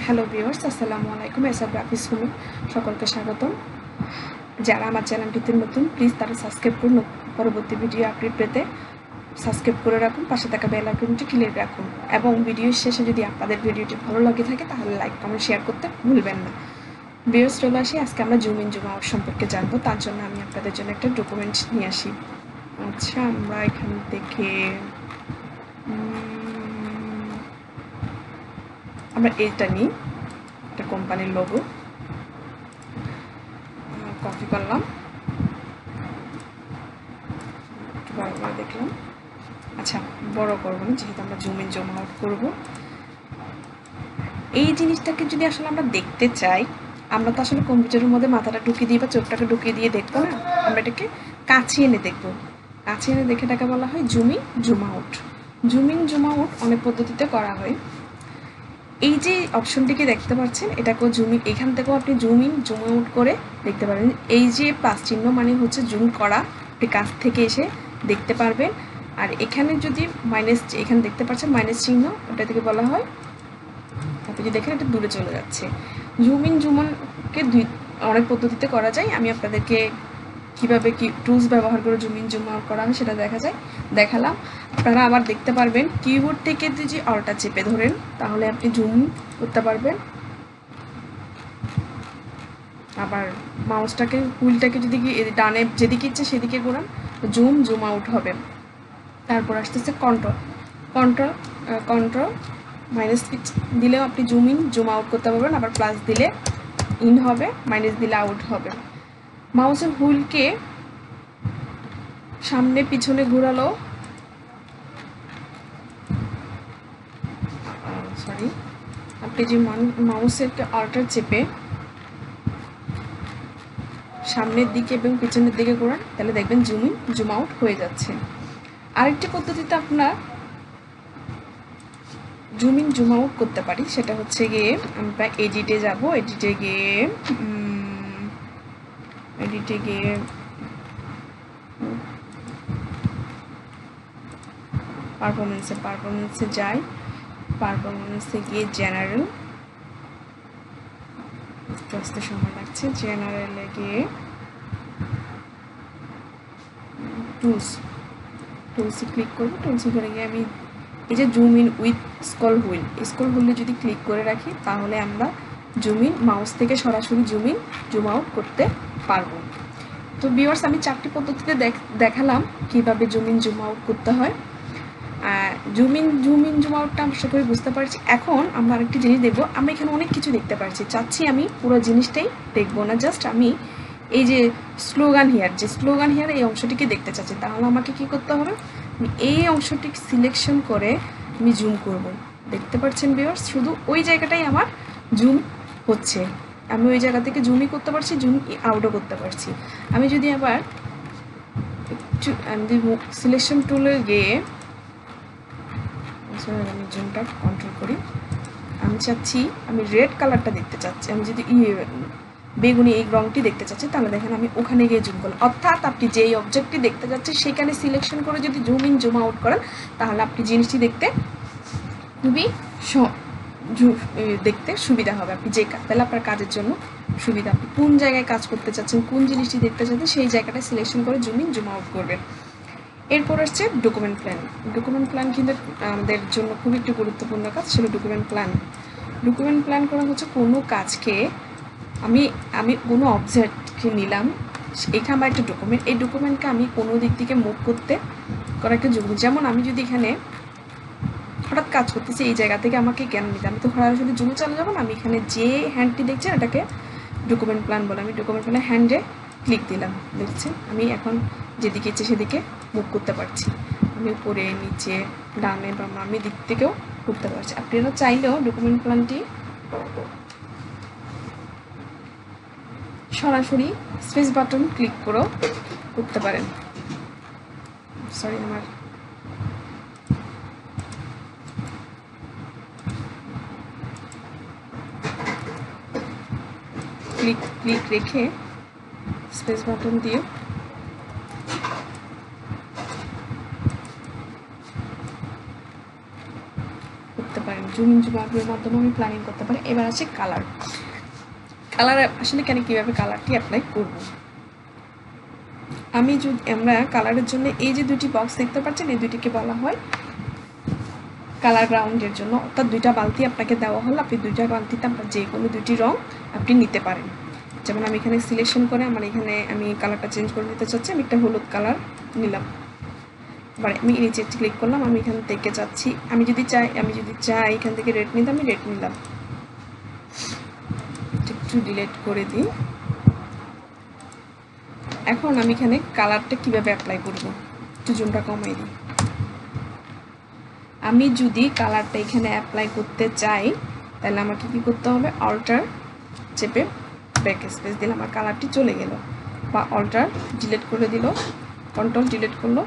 Hello viewers, আসসালামু আলাইকুম। SR graphics হোমে সকলকে স্বাগতম। যারা আমার চ্যানেলটিতে নতুন, প্লিজ তারা সাবস্ক্রাইব করুন। পরবর্তী ভিডিও আপডেট পেতে সাবস্ক্রাইব করে রাখুন, পাশে থাকা বেল আইকনটি ক্লিক রাখুন এবং ভিডিওর শেষে যদি আপনাদের ভিডিওটি ভালো লাগে থাকে তাহলে লাইক কমেন্ট শেয়ার করতে ভুলবেন না। ভিউয়ার্স, চলে আসি, আজকে আমরা জুম ইন জুম আউট সম্পর্কে জানবো। তার জন্য আমি আপনাদের জন্য একটা ডকুমেন্ট নিয়ে আসি। আচ্ছা, আমরা এখান থেকে আমরা এইটা নিই, একটা কোম্পানির লোগো কপি করলাম, বড় করে দেখলাম। আচ্ছা, বড় করবো না, যেহেতু আমরা জুম ইন জুম আউট করবো। এই জিনিসটাকে যদি আসলে আমরা দেখতে চাই, আমরা তো আসলে কম্পিউটারের মধ্যে মাথাটা ঢুকিয়ে দিয়ে বা চোখটাকে ঢুকিয়ে দিয়ে দেখবো না, আমরা এটাকে কাছে এনে দেখবো। কাছে এনে দেখে এটাকে বলা হয় zoom in zoom out. Zoom in zoom out অনেক পদ্ধতিতে করা হয়। এই যে অপশনটিকে দেখতে পাচ্ছেন, এটাকেও জুম ইন, এখান থেকেও আপনি জুম ইন জুম আউট করে দেখতে পারবেন। এই যে প্লাস চিহ্ন মানে হচ্ছে জুম করা, আপনি কাছ থেকে এসে দেখতে পারবেন। আর এখানে যদি মাইনাস, এখানে দেখতে পাচ্ছেন মাইনাস চিহ্ন, ওটা থেকে বলা হয়, আপনি যদি দেখেন এটা দূরে চলে যাচ্ছে। জুম ইন জুম আউটকে অনেক পদ্ধতিতে করা যায়। আমি আপনাদেরকে কীভাবে কি টুলস ব্যবহার করে জুম ইন জুম আউট করা হয় সেটা দেখালাম। আপনারা আবার দেখতে পারবেন, কিবোর্ড থেকে যদি অলটা চেপে ধরেন তাহলে আপনি জুম করতে পারবেন। আবার মাউসটাকে, হুইলটাকে যদি ডানে যেদিকে ইচ্ছে সেদিকে ঘোরান, জুম জুম আউট হবে। তারপর আসতেছে কন্ট্রোল মাইনাস দিলেও আপনি জুম ইন জুম আউট করতে পারবেন। আবার প্লাস দিলে ইন হবে, মাইনাস দিলে আউট হবে। মাউসের হুইলকে সামনে পিছনে ঘোরালো, আপনি যে মাউসের অল্টার চেপে সামনের দিকে এবং পিছনের দিকে ঘোরান, তাহলে দেখবেন জুম ইন জুম আউট হয়ে যাচ্ছে। আরেকটি পদ্ধতিতে আপনারা জুম ইন জুম আউট করতে পারি, সেটা হচ্ছে গিয়ে আমরা এডিটে যাব, এডিটে গিয়ে পারফরমেন্সে যাই, পারফরমেন্সে গিয়ে জেনারেল, আসতে সময় লাগছে, জেনারেলে গিয়ে টুলসে ক্লিক করবো। টুলসে করে গিয়ে আমি এই যে জুম ইন উইথ স্ক্রল হুইলে যদি ক্লিক করে রাখি তাহলে আমরা জুম ইন মাউস থেকে সরাসরি জুম ইন জুম আউট করতে পারবো। তো ভিউয়ার্স, আমি 4টি পদ্ধতিতে দেখালাম কিভাবে জুম ইন জুম আউট করতে হয়। জুম ইন জুম আউটটা আশা করি বুঝতে পারছি। এখন আমরা আরেকটি জিনিস দেখবো। আমি এখানে অনেক কিছু দেখতে পাচ্ছি, চাচ্ছি আমি পুরো জিনিসটাই দেখবো না, জাস্ট আমি এই যে স্লোগান হিয়ার এই অংশটিকে দেখতে চাচ্ছি। তাহলে আমাকে কি করতে হবে, আমি এই অংশটি সিলেকশন করে আমি জুম করব। দেখতে পাচ্ছেন ভিউয়ার্স, শুধু ওই জায়গাটাই আমার জুম হচ্ছে। আমি ওই জায়গা থেকে জুমই করতে পারছি, জুম আউটও করতে পারছি। আমি যদি আবার একটু সিলেকশন টুলে গিয়ে আমি জুমটা কন্ট্রোল করি, আমি চাচ্ছি আমি রেড কালারটা দেখতে চাচ্ছি, আমি যদি বেগুনি এই রঙটি দেখতে চাচ্ছি, তাহলে দেখেন আমি ওখানে গিয়ে জুম করলাম। অর্থাৎ আপনি যেই অবজেক্টটি দেখতে যাচ্ছেন সেখানে সিলেকশন করে যদি জুম ইন জুম আউট করেন তাহলে আপনি জিনিসটি দেখতে খুবই দেখতে সুবিধা হবে। আপনি যে তাহলে আপনার কাজের জন্য সুবিধা, আপনি কোন জায়গায় কাজ করতে চাচ্ছেন, কোন জিনিসটি দেখতে চাচ্ছেন সেই জায়গাটা সিলেকশন করে জুম ইন জুম আউট করবেন। এরপর আসছে ডকুমেন্ট প্ল্যান কিন্তু আমাদের জন্য খুব একটি গুরুত্বপূর্ণ কাজ, সেটা ডকুমেন্ট প্ল্যান করা হচ্ছে কোনো কাজকে আমি কোনো অবজেক্টকে নিলাম, এখানে আমার একটা ডকুমেন্ট, এই ডকুমেন্টকে আমি কোনো দিক থেকে মুভ করা একটা জরুরি। যেমন আমি যদি এখানে হঠাৎ কাজ করতেছি, এই জায়গা থেকে আমাকে জ্ঞান নিতে, আমি তো সরাসরি জুমে চলে যাবো না। আমি এখানে যে হ্যান্ডটি দেখছেন এটাকে ডকুমেন্ট প্ল্যান বলে, আমি ডকুমেন্ট প্ল্যানে হ্যান্ডে ক্লিক দিলাম, দেখছেন আমি এখন যেদিকে ইচ্ছে সেদিকে মুভ করতে পারছি। আমি উপরে নিচে ডানে বা বামে দিক থেকেও করতে পারছি। আপনারা চাইলেও ডকুমেন্ট প্ল্যানটি সরাসরি স্পেস বাটন ক্লিক করেও করতে পারেন। আমার ক্লিক রেখে স্পেস বাটন দিয়ে করতে পারেন জুম ইন জুম আউটের মাধ্যমে আমি প্ল্যানিং করতে পারি। এবার আছে কালার। কালার আসলে কীভাবে কালারটি অ্যাপ্লাই করব। আমরা কালারের জন্য এই যে দুটি বক্স দেখতে পাচ্ছেন, এই দুটিকে বলা হয় কালার গ্রাউন্ডের জন্য, অর্থাৎ দুইটা বালতি আপনাকে দেওয়া হলো, আপনি দুইটা বালতিতে আপনার যে কোনো দুটি রং আপনি নিতে পারেন। যেমন আমি এখানে সিলেকশন করে আমি কালারটা চেঞ্জ করে দিতে চাচ্ছি, আমি একটা হলুদ কালার নিলাম। এবার আমি নিচে ক্লিক করলাম, আমি এখান থেকে চাচ্ছি আমি যদি চাই এখান থেকে রেড নিতে, আমি রেড নিলাম। একটু ডিলিট করে দিই। এখন আমি এখানে কালারটা কিভাবে অ্যাপ্লাই করব, একটু জুমটা কমাই দিই। আমি যদি কালারটা এখানে অ্যাপ্লাই করতে চাই তাহলে আমাকে কি করতে হবে, অল্টার চেপে ব্যাক স্পেস দিলে আমার কালারটি চলে গেল, বা অল্টার ডিলিট করে দিল, কন্ট্রোল ডিলিট করলো,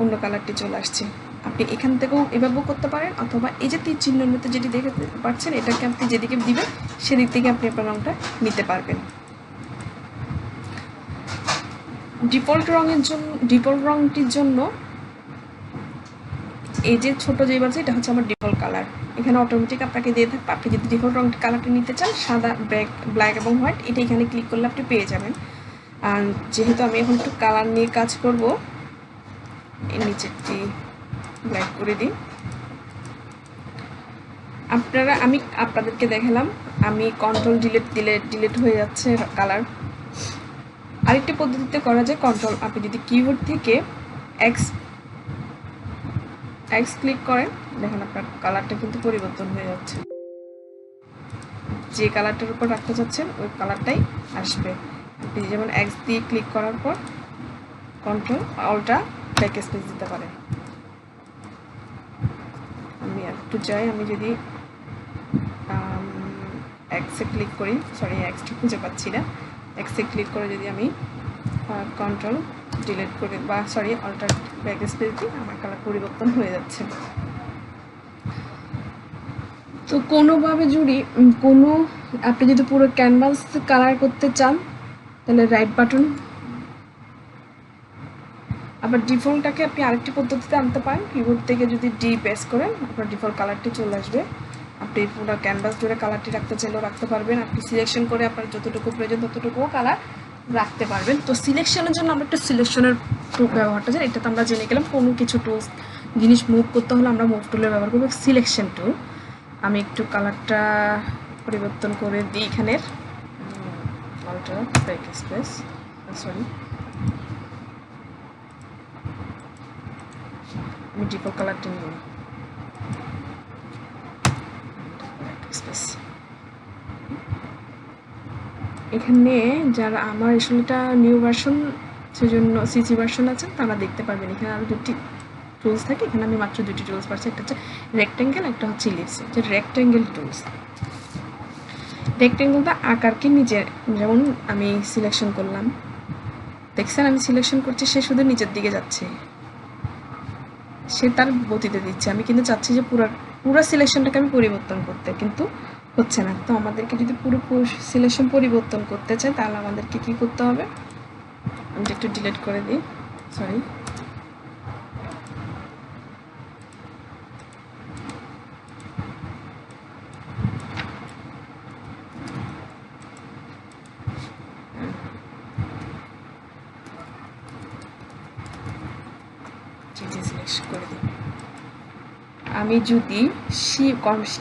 অন্য কালারটি চলে আসছে। আপনি এখান থেকেও এভাবেও করতে পারেন, অথবা এই যে তীর চিহ্নের মধ্যে যেটি দেখতে পাচ্ছেন এটাকে আপনি যেদিকে দিবেন সেদিক থেকে আপনি আপনার রঙটা নিতে পারবেন। ডিফল্ট রঙটির জন্য এই যে ছোট যে বাজে এটা হচ্ছে আমার ডিফল্ট কালার, এখানে অটোমেটিক আপনাকে দিয়ে থাকবে। আপনি যদি ডিফল্ট কালারটি নিতে চান, সাদা ব্ল্যাক এবং হোয়াইট, এটা এখানে ক্লিক করলে আপনি পেয়ে যাবেন। আর যেহেতু আমি এখন একটু কালার নিয়ে কাজ করব, এর নিচেরটি ব্ল্যাক করে দিই। আমি আপনাদেরকে দেখালাম, আমি কন্ট্রোল ডিলিট দিলে ডিলিট হয়ে যাচ্ছে কালার। আরেকটি পদ্ধতিতে করা যায়, কন্ট্রোল আপনি যদি কিবোর্ড থেকে এক্স ক্লিক করেন, দেখেন আপনার কালারটা কিন্তু পরিবর্তন হয়ে যাচ্ছে। যে কালারটার উপর রাখতে চাচ্ছেন ওই কালারটাই আসবে। আপনি যেমন এক্স দিয়ে ক্লিক করার পর কন্ট্রোল অল্টা ব্যাক স্পেস দিতে পারেন। আমি একটু চাই, আমি যদি এক্সে ক্লিক করি, সরি এক্সটা খুঁজে পাচ্ছি না, এক্সে ক্লিক করে যদি আমি কন্ট্রোল ডিলিট করে বা সরি অল্টার ব্যাক স্পেস দিই, আমার কালার পরিবর্তন হয়ে যাচ্ছে। তো কোনোভাবে যদি আপনি যদি পুরো ক্যানভাস কালার করতে চান তাহলে রাইট বাটন, আবার ডিফল্টটাকে আপনি আরেকটি পদ্ধতিতে আনতে পারেন, কিবোর্ড থেকে যদি ডি প্রেস করেন আপনার ডিফল্ট কালারটি চলে আসবে। আপনি পুরো ক্যানভাস জুড়ে কালারটি রাখতে চাইলেও রাখতে পারবেন, আপনি সিলেকশন করে আপনার যতটুকু প্রয়োজন ততটুকুও কালার রাখতে পারবেন। তো সিলেকশনের জন্য আমরা একটু সিলেকশনের ব্যবহারটা জানি, এটাতে আমরা জেনে গেলাম। কোনো কিছু টুলস জিনিস মুভ করতে হলে আমরা মুভ টুলের ব্যবহার করবো, সিলেকশন টুল। আমি একটু কালারটা পরিবর্তন করে দিই, এখানের অল্টার ব্যাক স্পেস, সরি আমি ডিফল্ট কালারটা নিব। এখানে যারা আমার আসলেটা নিউ ভার্সন, সেজন্য সিসি ভার্সন আছে, তারা দেখতে পারবেন এখানে আরও দুটি টুলস থাকে। এখানে আমি মাত্র দুটি টুলস পাচ্ছি, একটা হচ্ছে রেক্ট্যাঙ্গেল, একটা হচ্ছে ইলিপস। যে রেক্ট্যাঙ্গেল টুলস, রেক্ট্যাঙ্গেলটা আকারকে নিজের, যেমন আমি সিলেকশন করলাম, দেখছেন আমি সিলেকশন করছি, সে শুধু নিচের দিকে যাচ্ছে, সে তার গতিতে দিচ্ছে। আমি কিন্তু চাচ্ছি যে পুরো সিলেকশনটাকে আমি পরিবর্তন করতে, কিন্তু হচ্ছে না। তো আমাদেরকে যদি পুরো সিলেকশন পরিবর্তন করতে চাই তাহলে আমাদেরকে কি করতে হবে, আমি একটু ডিলিট করে দিই, সরি করে দিই। আমি যদি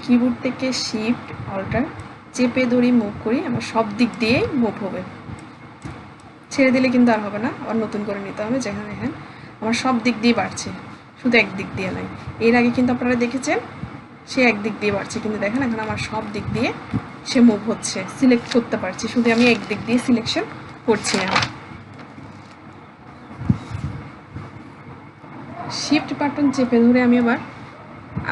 কিবোর্ড থেকে শিফট অল্টার চেপে ধরি মুভ করি, আমার সব দিক দিয়েই মুভ হবে। ছেড়ে দিলে কিন্তু আর হবে না, আবার নতুন করে নিতে হবে। যেখানে দেখেন আমার সব দিক দিয়ে বাড়ছে, শুধু একদিক দিয়ে নয়। এর আগে কিন্তু আপনারা দেখেছেন সে একদিক দিয়ে বাড়ছে, কিন্তু দেখেন এখন আমার সব দিক দিয়ে সে মুভ হচ্ছে, সিলেক্ট করতে পারছি, শুধু আমি একদিক দিয়ে সিলেকশন করছি না। শিফট বাটন চেপে ধরে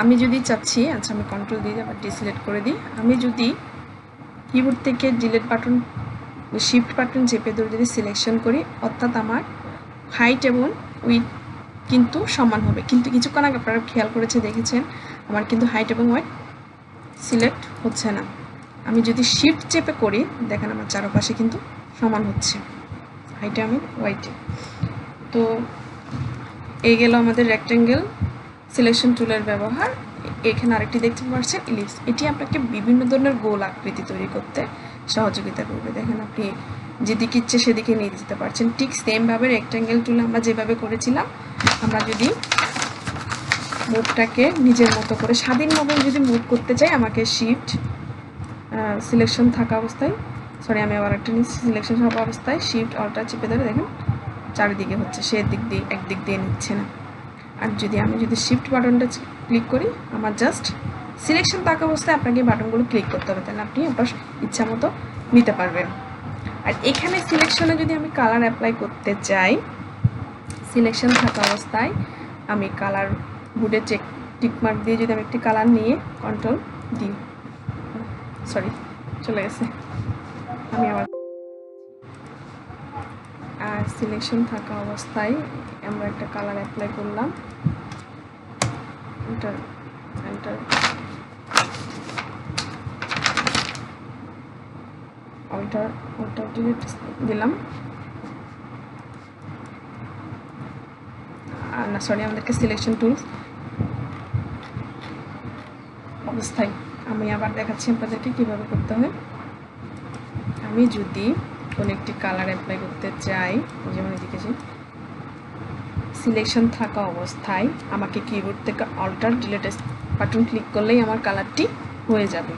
আমি যদি চাচ্ছি, আচ্ছা আমি কন্ট্রোল দিয়ে আবার ডিসিলেক্ট করে দিই। আমি যদি কিবোর্ড থেকে ডিলিট বাটন, শিফট বাটন চেপে ধরে যদি সিলেকশন করি, অর্থাৎ আমার হাইট এবং উইথ কিন্তু সমান হবে। কিন্তু কিছুক্ষণ আগে আপনারা খেয়াল করেছে দেখেছেন আমার কিন্তু হাইট এবং ওয়েট সিলেক্ট হচ্ছে না। আমি যদি শিফট চেপে করি, দেখেন আমার চারপাশে কিন্তু সমান হচ্ছে হাইটে এবং ওয়েটে। তো এই গেল আমাদের রেক্ট্যাঙ্গেল সিলেকশন টুলের ব্যবহার। এখানে আরেকটি দেখতে পাচ্ছেন ইলিপস। এটি আপনাকে বিভিন্ন ধরনের গোল আকৃতি তৈরি করতে সহযোগিতা করবে। দেখেন আপনি যেদিকে ইচ্ছে সেদিকে নিয়ে যেতে পারছেন। ঠিক সেমভাবে রেক্ট্যাঙ্গেল টুল আমরা যেভাবে করেছিলাম, আমরা যদি মুভটাকে নিজের মতো করে স্বাধীনভাবে যদি মুভ করতে চাই, আমাকে শিফট সিলেকশন থাকা অবস্থায়, সরি আমি আবার একটা সিলেকশন থাকা অবস্থায় শিফট অল্টার চেপে ধরে দেখেন চারিদিকে হচ্ছে, সে দিক দিয়ে একদিক দিয়ে নিচ্ছে না। আর আমি যদি শিফট বাটনটা ক্লিক করি, আমার জাস্ট সিলেকশন থাকা অবস্থায় আপনাকে বাটনগুলো ক্লিক করতে হবে, তাহলে আপনি আপনার ইচ্ছা মতো নিতে পারবেন। আর এখানে সিলেকশনে যদি আমি কালার অ্যাপ্লাই করতে চাই, সিলেকশন থাকা অবস্থায় আমি কালার বোর্ডে টিকমার্ক দিয়ে যদি আমি একটি কালার নিয়ে কন্ট্রোল দিই, সরি চলে গেছে, আমি আবার আর সিলেকশন থাকা অবস্থায় আমরা একটা কালার অ্যাপ্লাই করলাম, এন্টার এন্টার অল্টার ডিলিট দিলাম। না সরি, আমাদেরকে সিলেকশন টুলস অবস্থায় আমি আবার দেখাচ্ছি আপনাদেরকে কীভাবে করতে হয়। আমি যদি কোনো একটি কালার অ্যাপ্লাই করতে চাই, যেমন এদিকে যে সিলেকশন থাকা অবস্থায় আমাকে কিবোর্ড থেকে অল্টার ডিলিট বাটন ক্লিক করলেই আমার কালারটি হয়ে যাবে।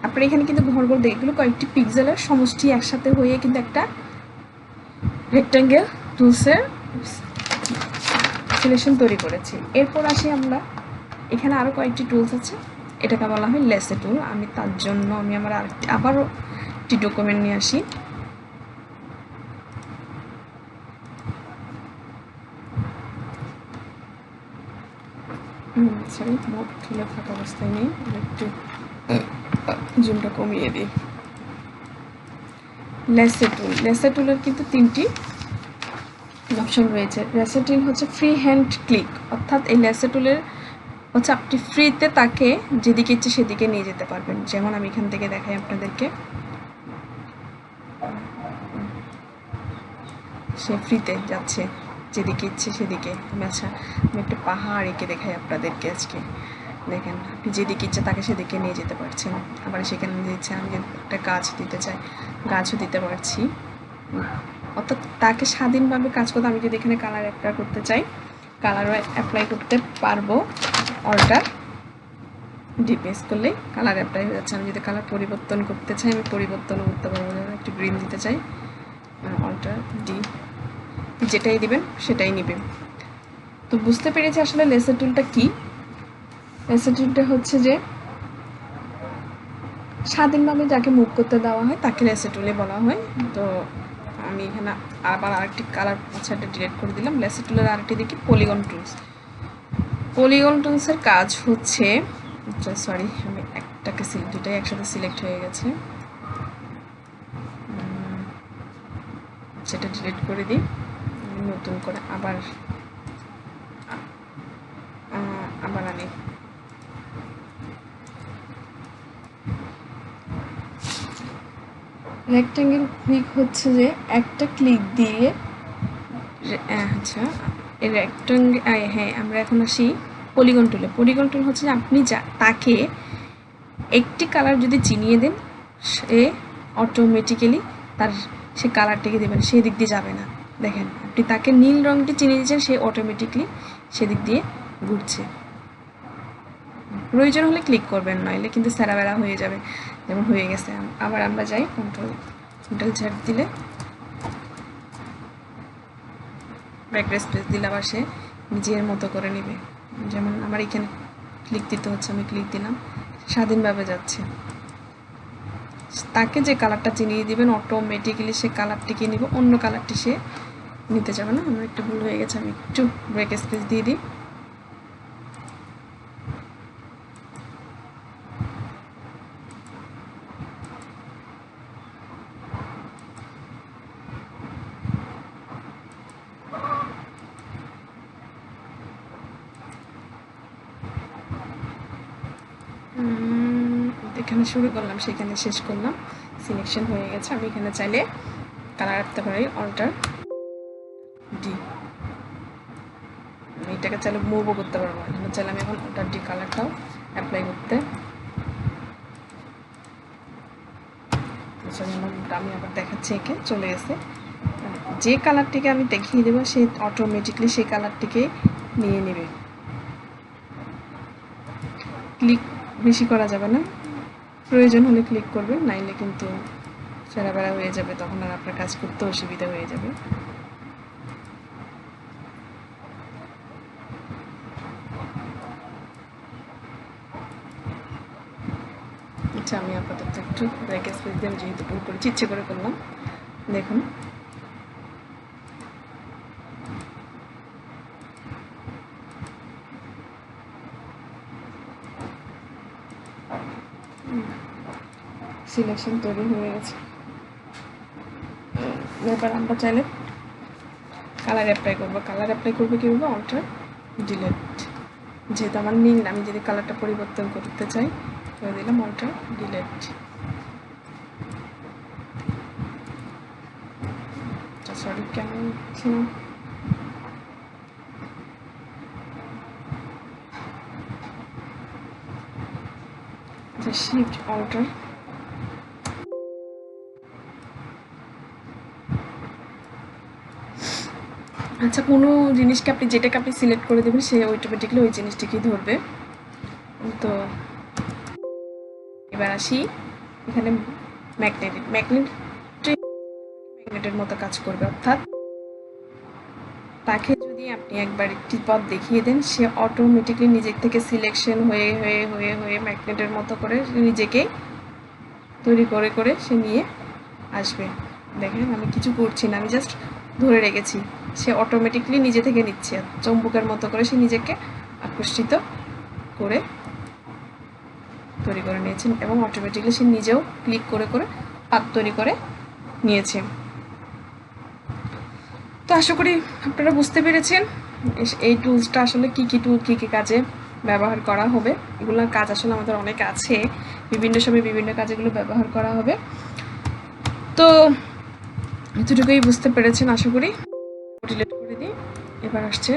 আপনার এখানে কিন্তু ঘরগুলো এগুলো কয়েকটি পিক্সেলের সমষ্টি একসাথে হয়ে কিন্তু একটা রেক্ট্যাঙ্গেল টুলসের সিলেকশন তৈরি করেছি। এরপর আসি আমরা, এখানে আরও কয়েকটি টুলস আছে, এটাকে বলা হয় লেসে টুল। আমি তার জন্য আমার আবারও একটি ডকুমেন্ট নিয়ে আসি। সরি, মোট তুলে থাকা অবস্থায় নেই, একটু জুমটা কমিয়ে দিই। লেসে টুলের কিন্তু তিনটি অপশন রয়েছে। লেসে টুল হচ্ছে ফ্রি হ্যান্ড ক্লিক, অর্থাৎ এই লেসে টুলের হচ্ছে আপনি ফ্রিতে তাকে যেদিকে ইচ্ছে সেদিকে নিয়ে যেতে পারবেন। যেমন আমি এখান থেকে দেখাই আপনাদেরকে, সে ফ্রিতে যাচ্ছে যেদিকে ইচ্ছে সেদিকে। আচ্ছা আমি একটা পাহাড় এঁকে দেখাই আপনাদেরকে আজকে, দেখেন আপনি যেদিকে ইচ্ছে তাকে সেদিকে নিয়ে যেতে পারছেন। আবার সেখানে নিয়ে ইচ্ছে আমি একটা গাছ দিতে চাই, গাছও দিতে পারছি, অর্থাৎ তাকে স্বাধীনভাবে কাজ করতে। আমি যদি এখানে কালার অ্যাপ্লাই করতে চাই, কালারও অ্যাপ্লাই করতে পারবো। অল্টার ডি প্রেস করলেই কালার অ্যাপ্লাই হয়ে যাচ্ছে। আমি যদি কালার পরিবর্তন করতে চাই, আমি পরিবর্তনও করতে পারবো। যেমন একটু গ্রিন দিতে চাই, অল্টার ডি, যেটাই দিবেন সেটাই নেবেন। তো বুঝতে পেরেছি আসলে লেসার টুলটা কি। লেসার টুলটা হচ্ছে যে স্বাধীনভাবে যাকে মুভ করতে দেওয়া হয় তাকে লেসার টুলে বলা হয়। তো আমি এখানে আবার আরেকটি কালার এটা ডিলিট করে দিলাম। লেসার টুলের আরেকটি দেখি পলিগন টুলস। পলিগন টুলসের কাজ হচ্ছে, সরি আমি একটাকে দুটাই একসাথে সিলেক্ট হয়ে গেছে, সেটা ডিলিট করে দিই, নতুন করে আবার আনি। রেক্ট্যাঙ্গেল ক্লিক হচ্ছে যে একটা ক্লিক দিয়ে, আচ্ছা এই রেক্ট্যাঙ্গেল, হ্যাঁ আমরা এখন আসি পলিগন টুলে। পলিগন টুল হচ্ছে যে আপনি তাকে একটি কালার যদি চিনিয়ে দেন, সে অটোমেটিক্যালি সে কালারটিকে দেবেন, সেই দিক দিয়ে যাবে না। দেখেন আপনি তাকে নীল রঙটি চিনিয়ে দিচ্ছেন, সে অটোমেটিকলি সেদিক দিয়ে ঘুরছে। প্রয়োজন হলে ক্লিক করবেন, নইলে কিন্তু স্যারাবেড়া হয়ে যাবে, যেমন হয়ে গেছে। আবার আমরা যাই কন্ট্রোল ঝাট দিলে, ব্যাকগ্রাউন্ড স্পেস দিলে আবার সে নিজের মতো করে নেবে। যেমন আমার এখানে ক্লিক দিতে হচ্ছে, আমি ক্লিক দিলাম, স্বাধীনভাবে যাচ্ছে। তাকে যে কালারটা চিনিয়ে দিবেন অটোমেটিক্যালি সে কালারটিকে নিব, অন্য কালারটি সে নিতে যাবে না। আমার একটু ভুল হয়ে গেছে, আমি একটু ব্রেক স্পেস দিয়ে দিই। এখানে শুরু করলাম, সেখানে শেষ করলাম, সিলেকশন হয়ে গেছে। আমি এখানে চাইলে কালার রাখতে পারি, অল্টার ডি, এটা এটাকে চাইলে মুভও করতে পারবো, চাইলে আমি এখন ওটার ডি কালারটাও অ্যাপ্লাই করতে। আমি আবার দেখাচ্ছি, একে চলে গেছে। যে কালারটিকে আমি দেখিয়ে দেবো সে অটোমেটিকলি সেই কালারটিকে নিয়ে নেবে। ক্লিক বেশি করা যাবে না, প্রয়োজন হলে ক্লিক করবেন, নাইলে কিন্তু ছেঁড়াবেড়া হয়ে যাবে, তখন আর আপনার কাজ করতে অসুবিধা হয়ে যাবে। আচ্ছা, আমি আপাতত একটু ব্রেক স্পেস দিয়ে আমি যেহেতু ভুল করেছি ইচ্ছে করে করলাম। দেখুন সিলেকশন তৈরি হয়ে গেছে। এবার আমরা চাইলে কালার অ্যাপ্লাই করবো। কালার অ্যাপ্লাই করবো কীভাবে? অল্টার ডিলেট, যেহেতু আমার নীল, আমি যদি কালারটা পরিবর্তন করতে চাই করে দিলাম অল্টার ডিলেট। সরি কেমন ছিল, শিফট অল্টার। আচ্ছা, কোনো জিনিসকে আপনি যেটাকে আপনি সিলেক্ট করে দেবেন সে অটোমেটিকলি ওই জিনিসটিকেই ধরবে। তো এবার আসি এখানে ম্যাগনেটের মতো কাজ করবে, অর্থাৎ তাকে যদি আপনি একবার একটি পথ দেখিয়ে দেন সে অটোমেটিকলি নিজের থেকে সিলেকশন হয়ে হয়ে হয়ে হয়ে ম্যাগনেটের মতো করে নিজেকে তৈরি করে করে সে নিয়ে আসবে। দেখেন আমি কিছু করছি না, আমি জাস্ট ধরে রেখেছি, সে অটোমেটিকলি নিজে থেকে নিচ্ছে, চম্বুকের মতো করে সে নিজেকে আকর্ষিত করে তৈরি করে নিয়েছেন এবং অটোমেটিকলি সে নিজেও ক্লিক করে করে পাত তৈরি করে নিয়েছে। তো আশা করি আপনারা বুঝতে পেরেছেন এই টুলসটা আসলে কী কী কাজে ব্যবহার করা হবে। এগুলোর কাজ আসলে আমাদের অনেক আছে, বিভিন্ন সময় বিভিন্ন কাজে এগুলো ব্যবহার করা হবে। তো এতটুকুই বুঝতে পেরেছেন আশা করি। ডিলিট করে দিই। এবার আসছে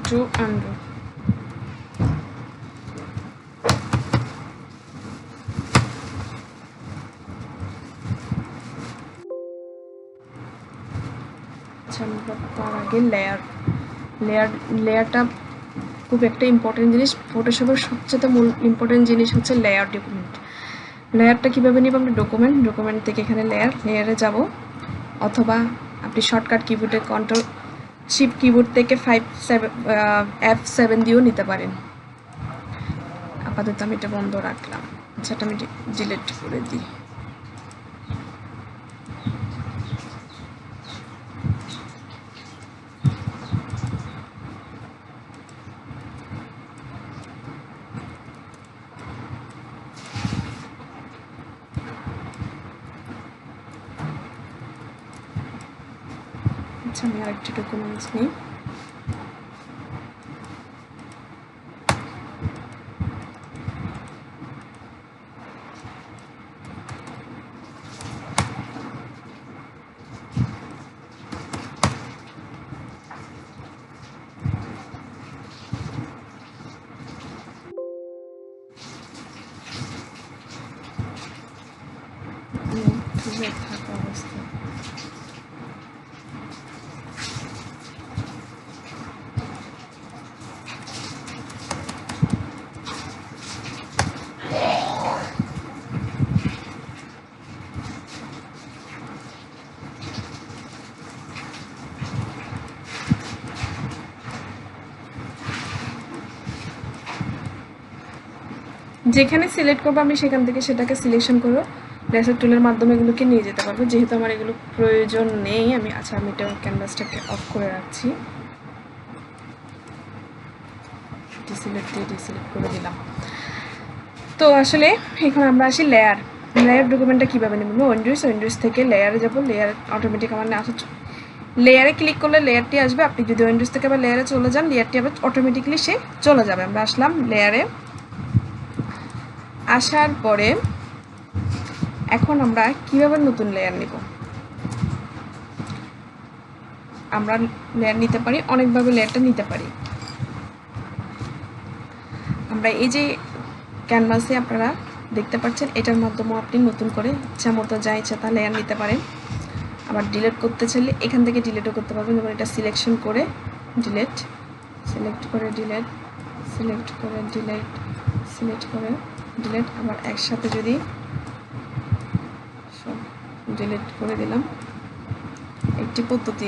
ড্র আন্ডার। তার আগে লেয়ারটা খুব একটা ইম্পর্টেন্ট জিনিস। ফটোশপের সবচেয়ে মূল ইম্পর্টেন্ট জিনিস হচ্ছে লেয়ার ডকুমেন্ট। লেয়ারটা কীভাবে নিব আমরা? ডকুমেন্ট থেকে এখানে লেয়ারে যাব, অথবা আপনি শর্টকাট কিবোর্ডে কন্ট্রোল শিফট কিবোর্ড থেকে F7 দিয়েও নিতে পারেন। আপাতত আমি এটা বন্ধ রাখলাম। আচ্ছা, এটা আমি ডিলিট করে দিই। আচ্ছা, আমি আরেকটি ডকুমেন্টস নিই। থাকা অবস্থা যেখানে সিলেক্ট করবো আমি সেখান থেকে সেটাকে সিলেকশন করবো, লেসার টুলের মাধ্যমে এগুলোকে নিয়ে যেতে পারবো। যেহেতু আমার এগুলো প্রয়োজন নেই, আমি আমি এটা ক্যানভাসটাকে অফ করে রাখছি, ডিসিলেক্ট করে দিলাম। তো আসলে এখন আমরা আসি লেয়ার ডকুমেন্টটা কীভাবে নেব? উইন্ডোজ থেকে লেয়ারে যাব, লেয়ার অটোমেটিক আমার লেয়ারে ক্লিক করলে লেয়ারটি আসবে। আপনি যদি উইন্ডোজ থেকে আবার লেয়ারে চলে যান, লেয়ারটি আবার অটোমেটিকলি সে চলে যাবে। আমরা আসলাম লেয়ারে, আসার পরে এখন আমরা কীভাবে নতুন লেয়ার নেব? আমরা লেয়ার নিতে পারি, অনেকভাবে লেয়ারটা নিতে পারি। আমরা এই যে ক্যানভাসে আপনারা দেখতে পাচ্ছেন, এটার মাধ্যমেও আপনি নতুন করে ইচ্ছা মতো যা ইচ্ছা তা লেয়ার নিতে পারেন। আবার ডিলিট করতে চাইলে এখান থেকে ডিলিটও করতে পারবেন। যেমন এটা সিলেকশন করে ডিলিট, সিলেক্ট করে ডিলিট, সিলেক্ট করে ডিলিট, সিলেক্ট করে ডিলিট। আবার একসাথে যদি সব ডিলিট করে দিলাম, একটি পদ্ধতি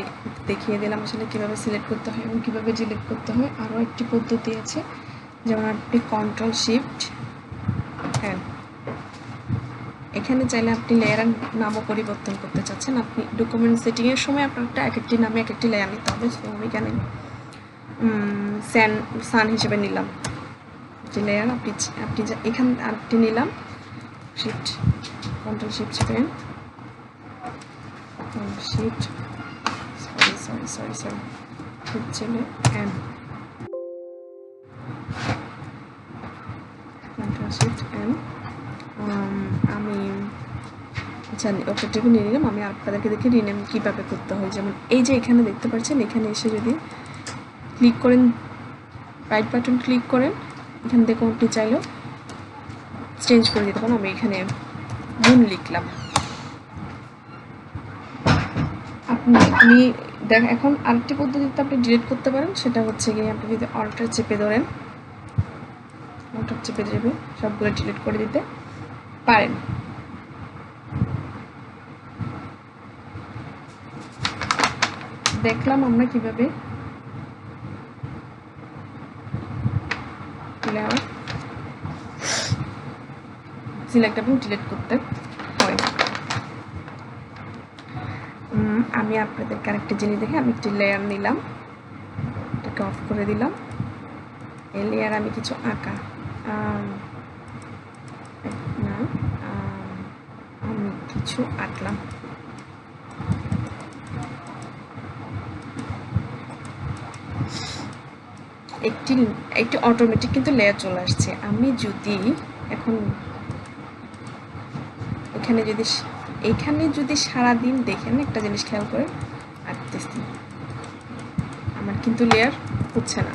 দেখিয়ে দিলাম আসলে কীভাবে সিলেক্ট করতে হয় এবং কীভাবে ডিলিট করতে হয়। আরও একটি পদ্ধতি আছে, যেমন আপনি কন্ট্রোল শিফট এন, এখানে চাইলে আপনি লেয়ারের নামও পরিবর্তন করতে চাচ্ছেন। আপনি ডকুমেন্ট সেটিংয়ের সময় আপনারটা এক একটি নামে এক একটি লেয়ার নিতে হবে। তো আমি এখানে সান হিসেবে নিলাম যে লেয়ার। আপনি এখান আরেকটি নিলাম, shift control shift pen, shift sorry হচ্ছে এন, কন্ট্রোল শিফট এন। আমি জানি ওটাটুকু নিয়ে নিলাম। আমি আপনাদেরকে দেখে রিনেম কীভাবে করতে হয়। যেমন এই যে এখানে দেখতে পাচ্ছেন, এখানে এসে যদি ক্লিক করেন, রাইট বাটন ক্লিক করেন, এখান থেকে আপনি চাইলেও চেঞ্জ করে দিতে পারেন। আমি এখানে মুন লিখলাম। আপনি এখন আরেকটি পদ্ধতিতে আপনি ডিলিট করতে পারেন, সেটা হচ্ছে গিয়ে আপনি যদি অল্টার চেপে ধরেন, অল্টার চেপে দেবে সবগুলো ডিলিট করে দিতে পারেন। দেখলাম আমরা কিভাবে সিলেক্ট এবং ডিলিট করতে হয়। আমি আপনাদেরকে আরেকটা জিনিস দেখে আমি একটি লেয়ার নিলাম, এটাকে অফ করে দিলাম। এই লেয়ার আমি কিছু আঁকা না, আমি কিছু আঁকলাম। একটি অটোমেটিক কিন্তু লেয়ার চলে আসছে। আমি যদি এখন এখানে যদি সারাদিন দেখেন, একটা জিনিস খেয়াল করে আঁকতেছি, আমার কিন্তু লেয়ার হচ্ছে না।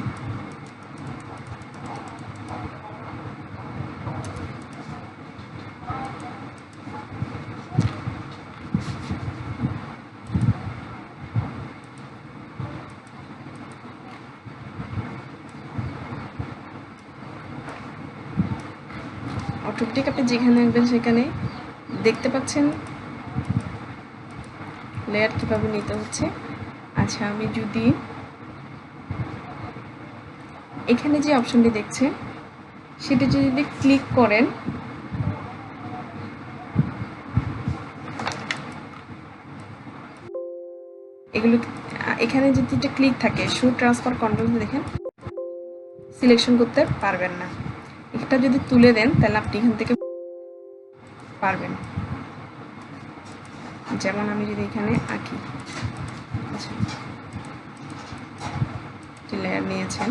অটোমেটিক আপনি যেখানে আঁকবেন সেখানে দেখতে পাচ্ছেন লেয়ার কীভাবে নিতে হচ্ছে। আচ্ছা, আমি যদি এখানে যে অপশনটি দেখছেন সেটা যদি ক্লিক করেন, এগুলো এখানে যদি একটা ক্লিক থাকে, শো ট্রান্সফার কন্ট্রোল দেখেন সিলেকশন করতে পারবেন না। এটা যদি তুলে দেন তাহলে আপনি এখান থেকে পারবেন। যেমন আমি যদি এখানে আঁকি, আচ্ছা লেয়ার নিয়েছেন,